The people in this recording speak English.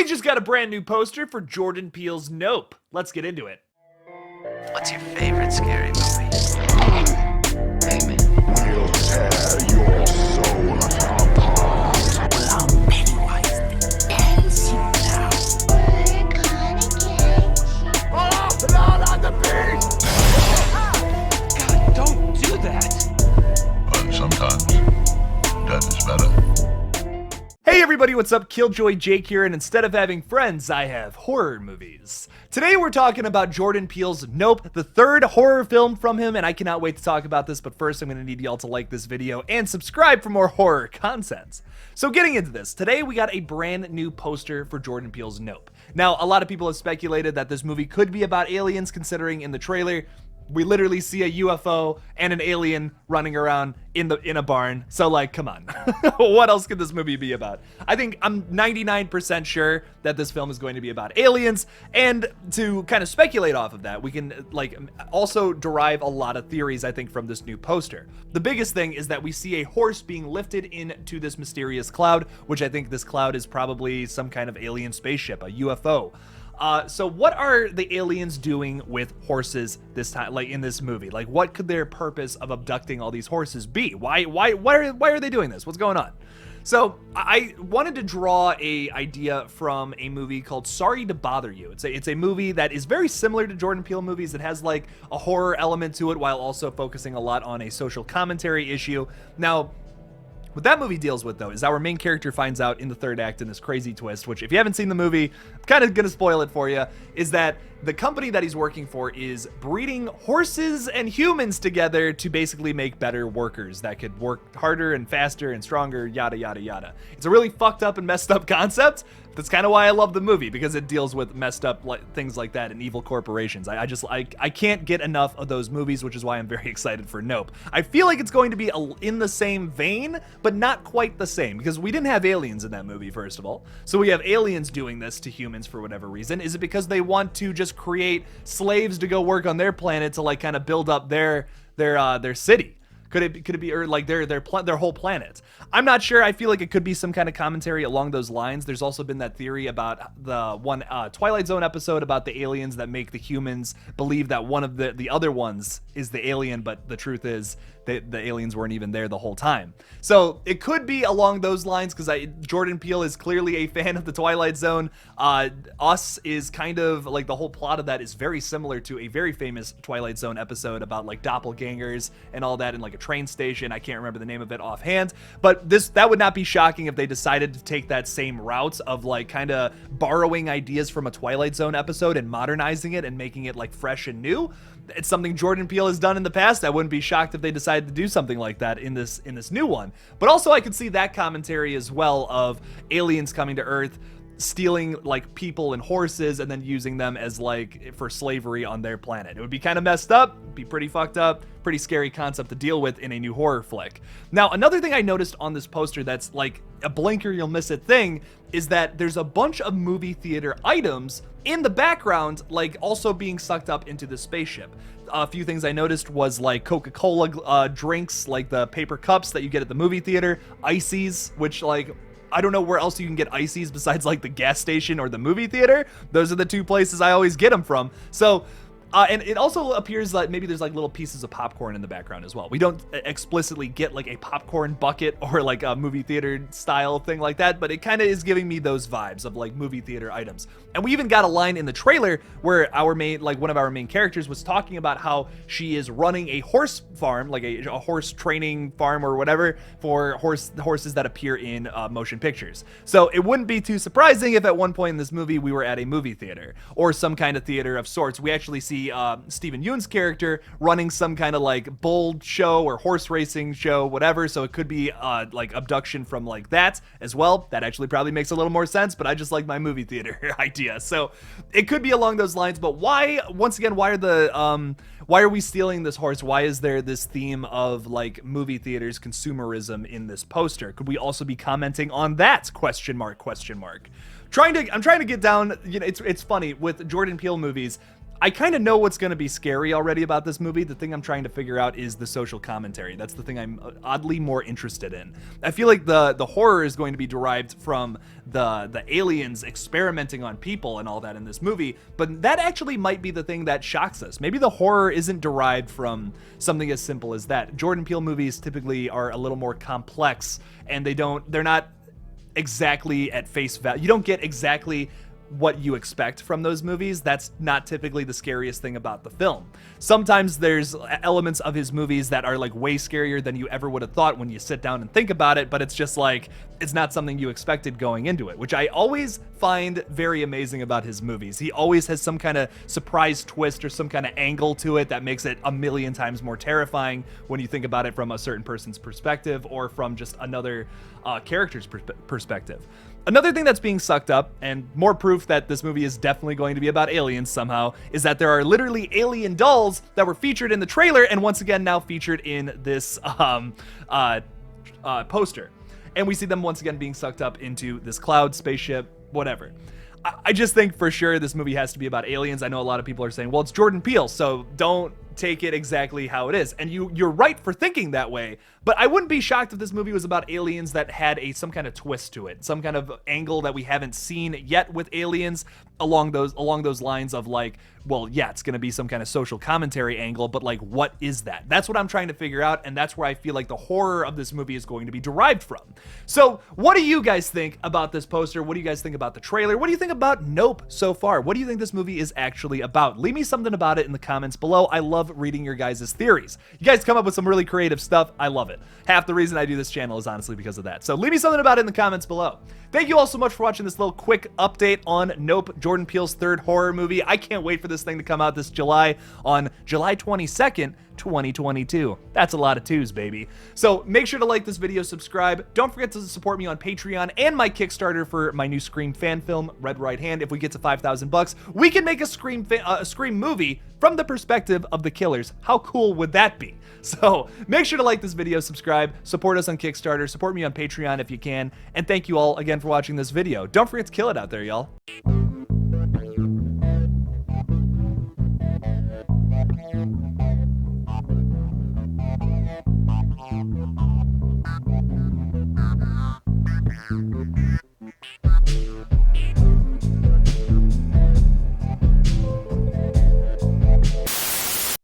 We just got a brand new poster for Jordan Peele's Nope. Let's get into it. What's your favorite scary movie? Hey, man. We'll tear your soul apart. Allow Pennywise the dancing now. Oh, Lord on the beast! God, don't do that. But sometimes, death is better. Hey everybody, what's up? KillJoy Jake here, and instead of having friends, I have horror movies. Today we're talking about Jordan Peele's Nope, the third horror film from him, and I cannot wait to talk about this, but first I'm going to need y'all to like this video and subscribe for more horror content. So getting into this, today we got a brand new poster for Jordan Peele's Nope. Now, a lot of people have speculated that this movie could be about aliens, considering in the trailer, we literally see a UFO and an alien running around in a barn. So like, come on. What else could this movie be about? I think I'm 99% sure that this film is going to be about aliens, and to kind of speculate off of that, we can like also derive a lot of theories, I think, from this new poster. The biggest thing is that we see a horse being lifted into this mysterious cloud, which I think this cloud is probably some kind of alien spaceship, a UFO. So what are the aliens doing with horses this time, like in this movie? Like, what could their purpose of abducting all these horses be? Why are they doing this? What's going on? So I wanted to draw a idea from a movie called Sorry to Bother You. It's a movie that is very similar to Jordan Peele movies. It has like a horror element to it while also focusing a lot on a social commentary issue. Now, what that movie deals with, though, is our main character finds out in the third act in this crazy twist, which if you haven't seen the movie, I'm kind of going to spoil it for you, is that the company that he's working for is breeding horses and humans together to basically make better workers that could work harder and faster and stronger, yada, yada, yada. It's a really fucked up and messed up concept. That's kind of why I love the movie, because it deals with messed up things like that and evil corporations. I can't get enough of those movies, which is why I'm very excited for Nope. I feel like it's going to be in the same vein, but not quite the same, because we didn't have aliens in that movie, first of all. So we have aliens doing this to humans for whatever reason. Is it because they want to just create slaves to go work on their planet to like kind of build up their city? Could it be, or like their whole planet? I'm not sure. I feel like it could be some kind of commentary along those lines. There's also been that theory about the one Twilight Zone episode about the aliens that make the humans believe that one of the other ones is the alien, but the truth is the aliens weren't even there the whole time. So it could be along those lines, because Jordan Peele is clearly a fan of the Twilight Zone. Us is kind of like, the whole plot of that is very similar to a very famous Twilight Zone episode about like doppelgangers and all that in like a train station. I can't remember the name of it offhand, but that would not be shocking if they decided to take that same route of like kind of borrowing ideas from a Twilight Zone episode and modernizing it and making it like fresh and new. It's something Jordan Peele has done in the past. I wouldn't be shocked if they decided to do something like that in this new one. But also I could see that commentary as well of aliens coming to Earth, stealing like people and horses and then using them as like for slavery on their planet. It would be kind of messed up, be pretty fucked up, pretty scary concept to deal with in a new horror flick. Now, another thing I noticed on this poster that's like a blink or you'll miss it thing is that there's a bunch of movie theater items in the background, like also being sucked up into the spaceship. A few things I noticed was like Coca-Cola drinks, like the paper cups that you get at the movie theater, ices, which like, I don't know where else you can get ices besides like the gas station or the movie theater. Those are the two places I always get them from. So, and it also appears that maybe there's like little pieces of popcorn in the background as well. We don't explicitly get like a popcorn bucket or like a movie theater style thing like that, but it kind of is giving me those vibes of like movie theater items. And we even got a line in the trailer where one of our main characters was talking about how she is running a horse farm, like a horse training farm or whatever, for horses that appear in motion pictures. So it wouldn't be too surprising if at one point in this movie we were at a movie theater or some kind of theater of sorts. We actually see Steven Yeun's character running some kind of like bull show or horse racing show, whatever. So it could be like abduction from like that as well. That actually probably makes a little more sense, but I just like my movie theater idea. So it could be along those lines, but why, once again, why are we stealing this horse? Why is there this theme of like movie theaters consumerism in this poster? Could we also be commenting on that? Question mark. I'm trying to get down, you know, it's funny with Jordan Peele movies. I kind of know what's going to be scary already about this movie. The thing I'm trying to figure out is the social commentary. That's the thing I'm oddly more interested in. I feel like the horror is going to be derived from the aliens experimenting on people and all that in this movie, but that actually might be the thing that shocks us. Maybe the horror isn't derived from something as simple as that. Jordan Peele movies typically are a little more complex, and they're not exactly at face value. You don't get exactly what you expect from those movies. That's not typically the scariest thing about the film. Sometimes there's elements of his movies that are like way scarier than you ever would have thought when you sit down and think about it, but it's just like, it's not something you expected going into it, which I always find very amazing about his movies. He always has some kind of surprise twist or some kind of angle to it that makes it a million times more terrifying when you think about it from a certain person's perspective or from just another character's perspective. Another thing that's being sucked up, and more proof that this movie is definitely going to be about aliens somehow, is that there are literally alien dolls that were featured in the trailer and once again now featured in this poster. And we see them once again being sucked up into this cloud, spaceship, whatever. I just think for sure this movie has to be about aliens. I know a lot of people are saying, well, it's Jordan Peele, so don't take it exactly how it is. And you're right for thinking that way, but I wouldn't be shocked if this movie was about aliens that had some kind of twist to it, some kind of angle that we haven't seen yet with aliens along those lines of like, well, yeah, it's going to be some kind of social commentary angle, but like, what is that? That's what I'm trying to figure out, and that's where I feel like the horror of this movie is going to be derived from. So what do you guys think about this poster? What do you guys think about the trailer? What do you think about Nope so far? What do you think this movie is actually about? Leave me something about it in the comments below. I love reading your guys' theories. You guys come up with some really creative stuff. I love it. Half the reason I do this channel is honestly because of that. So leave me something about it in the comments below. Thank you all so much for watching this little quick update on Nope, Jordan Peele's third horror movie. I can't wait for this thing to come out this July on July 22nd, 2022. That's a lot of twos, baby. So make sure to like this video, subscribe. Don't forget to support me on Patreon and my Kickstarter for my new Scream fan film, Red Right Hand. If we get to 5,000 bucks, we can make a Scream movie from the perspective of the killers. How cool would that be? So make sure to like this video, subscribe, support us on Kickstarter, support me on Patreon if you can, and thank you all again for watching this video. Don't forget to kill it out there, y'all.